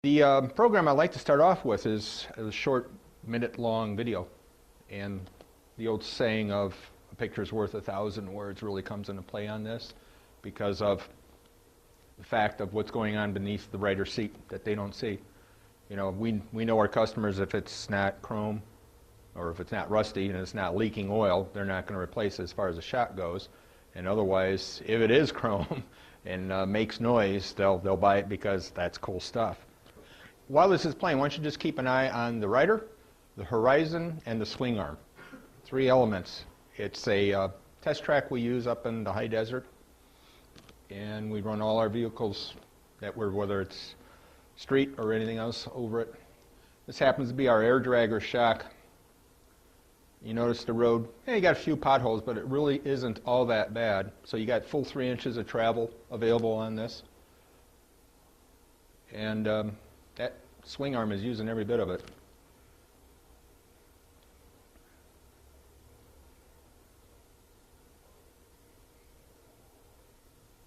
The program I'd like to start off with is a short minute-long video. And the old saying of a picture's worth 1,000 words really comes into play on this because of the fact of what's going on beneath the rider's seat that they don't see. You know, we know our customers, if it's not chrome or if it's not rusty and it's not leaking oil, they're not going to replace it as far as the shock goes. And otherwise, if it is chrome and makes noise, they'll buy it because that's cool stuff. While this is playing, why don't you just keep an eye on the rider, the horizon, and the swing arm. 3 elements. It's a test track we use up in the high desert, and we run all our vehicles that whether it's street or anything else over it. This happens to be our air dragger shock. You notice the road, you got a few potholes, but it really isn't all that bad. So you got full 3 inches of travel available on this. And that swing arm is using every bit of it.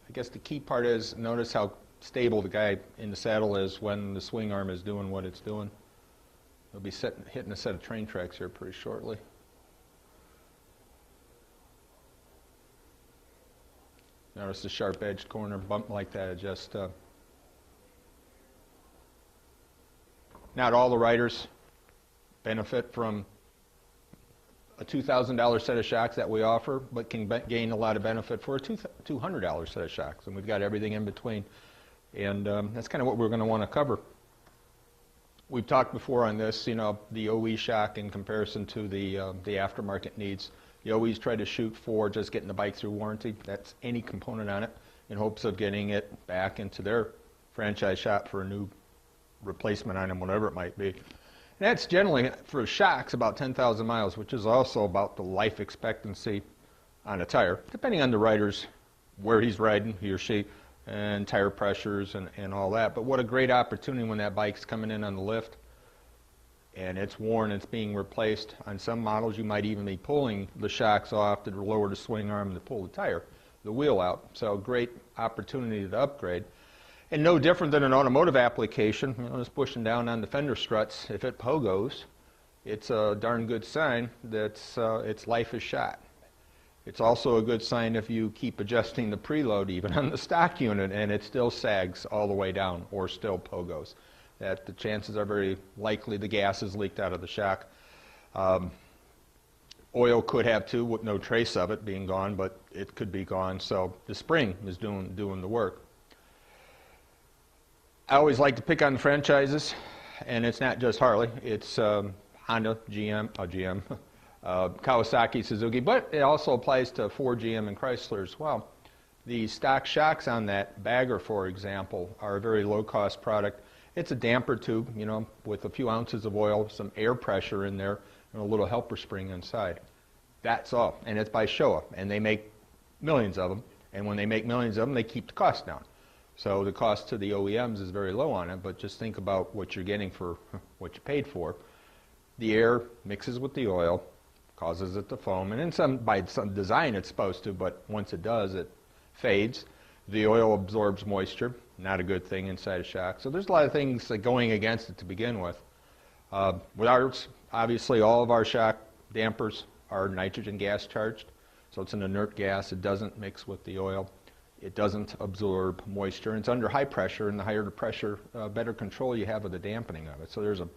I guess the key part is notice how stable the guy in the saddle is when the swing arm is doing what it's doing. He'll be hitting a set of train tracks here pretty shortly. Notice the sharp-edged corner bump like that. It just not all the riders benefit from a $2,000 set of shocks that we offer, but can gain a lot of benefit for a $200 set of shocks, and we've got everything in between. And that's kind of what we're going to want to cover. We've talked before on this, you know, the OE shock in comparison to the aftermarket needs. The OEs try to shoot for just getting the bike through warranty. That's any component on it, in hopes of getting it back into their franchise shop for a new replacement item, whatever it might be. And that's generally, for shocks, about 10,000 miles, which is also about the life expectancy on a tire, depending on the rider's, where he's riding, he or she, and tire pressures and all that. But what a great opportunity when that bike's coming in on the lift and it's worn, it's being replaced. On some models, you might even be pulling the shocks off to lower the swing arm and to pull the wheel out. So great opportunity to upgrade. And no different than an automotive application, you know, just pushing down on the fender struts. If it pogos, it's a darn good sign that its life is shot. It's also a good sign if you keep adjusting the preload even on the stock unit and it still sags all the way down or still pogos. That the chances are very likely the gas is leaked out of the shock. Oil could have too, with no trace of it being gone, but it could be gone. So the spring is doing the work. I always like to pick on the franchises, and it's not just Harley. It's Honda, GM, Kawasaki, Suzuki, but it also applies to Ford, GM, and Chrysler as well. The stock shocks on that bagger, for example, are a very low-cost product. It's a damper tube, you know, with a few ounces of oil, some air pressure in there, and a little helper spring inside. That's all, and it's by Showa, and they make millions of them. And when they make millions of them, they keep the cost down. So the cost to the OEMs is very low on it, but just think about what you're getting for what you paid for. The air mixes with the oil, causes it to foam, and by some design it's supposed to, but once it does, it fades. The oil absorbs moisture, not a good thing inside a shock. So there's a lot of things going against it to begin with. With ours, obviously all of our shock dampers are nitrogen gas charged, so it's an inert gas. It doesn't mix with the oil. It doesn't absorb moisture, and it's under high pressure, and the higher the pressure, better control you have of the dampening of it. So there's a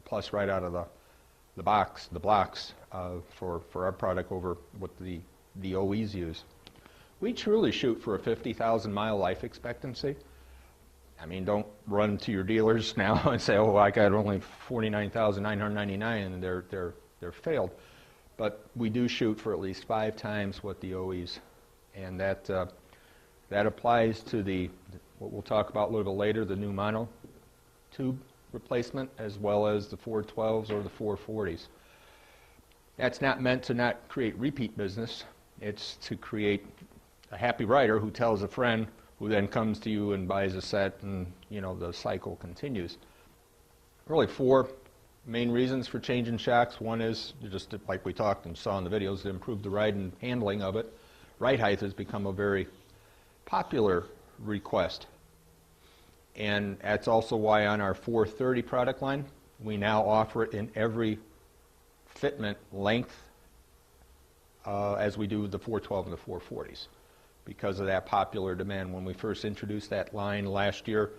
plus right out of the blocks for our product over what the OEs use. We truly shoot for a 50,000 mile life expectancy. I mean, don't run to your dealers now and say, oh, I got only 49,999 and they're failed. But we do shoot for at least 5 times what the OEs, and that applies to what we'll talk about a little bit later, the new mono tube replacement, as well as the 412s or the 440s. That's not meant to not create repeat business. It's to create a happy rider who tells a friend, who then comes to you and buys a set, and you know the cycle continues. Really 4 main reasons for changing shocks. One is just like we talked and saw in the videos, to improve the ride and handling of it. Ride height has become a very popular request. And that's also why on our 430 product line, we now offer it in every fitment length as we do the 412 and the 440s because of that popular demand. When we first introduced that line last year,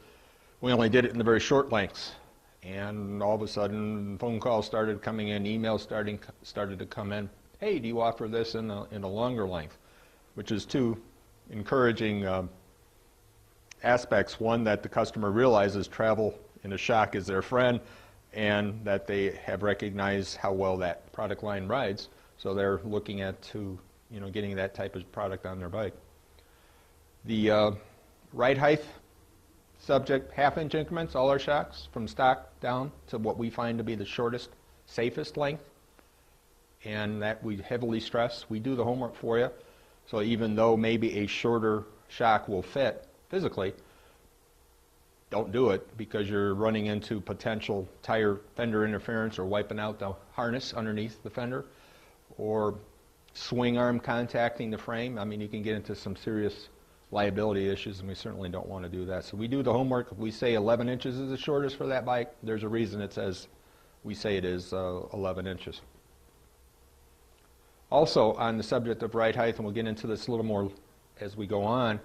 we only did it in the very short lengths. And all of a sudden, phone calls started coming in, emails started to come in. Hey, do you offer this in a longer length? Which is two encouraging aspects. One, that the customer realizes travel in a shock is their friend, and that they have recognized how well that product line rides. So they're looking at getting that type of product on their bike. The ride height subject, half-inch increments, all our shocks, from stock down to what we find to be the shortest, safest length, and that we heavily stress. We do the homework for you, so even though maybe a shorter shock will fit physically, don't do it because you're running into potential tire fender interference or wiping out the harness underneath the fender, or swing arm contacting the frame. I mean, you can get into some serious liability issues, and we certainly don't want to do that. So we do the homework. If we say 11 inches is the shortest for that bike, there's a reason it says we say it is 11 inches. Also, on the subject of ride height, and we'll get into this a little more as we go on,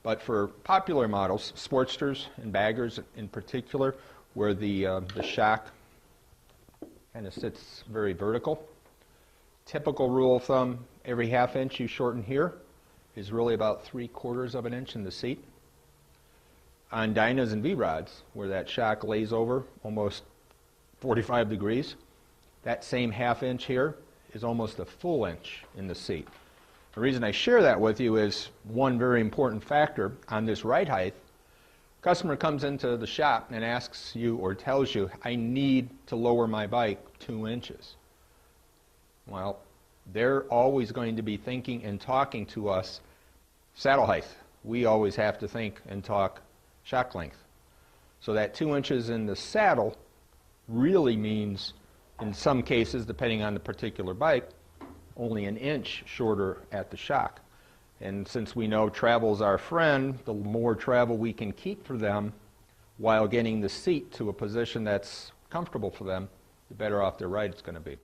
but for popular models, Sportsters and Baggers in particular, where the shock kind of sits very vertical, typical rule of thumb, every half inch you shorten here is really about 3/4 of an inch in the seat. On Dynas and V-Rods, where that shock lays over almost 45 degrees, that same half inch here is almost a full inch in the seat. The reason I share that with you is one very important factor on this ride height. Customer comes into the shop and asks you or tells you, I need to lower my bike 2 inches. Well, they're always going to be thinking and talking to us saddle height. We always have to think and talk shock length. So that 2 inches in the saddle really means, in some cases, depending on the particular bike, only an inch shorter at the shock. And since we know travel's our friend, the more travel we can keep for them while getting the seat to a position that's comfortable for them, the better off their ride it's going to be.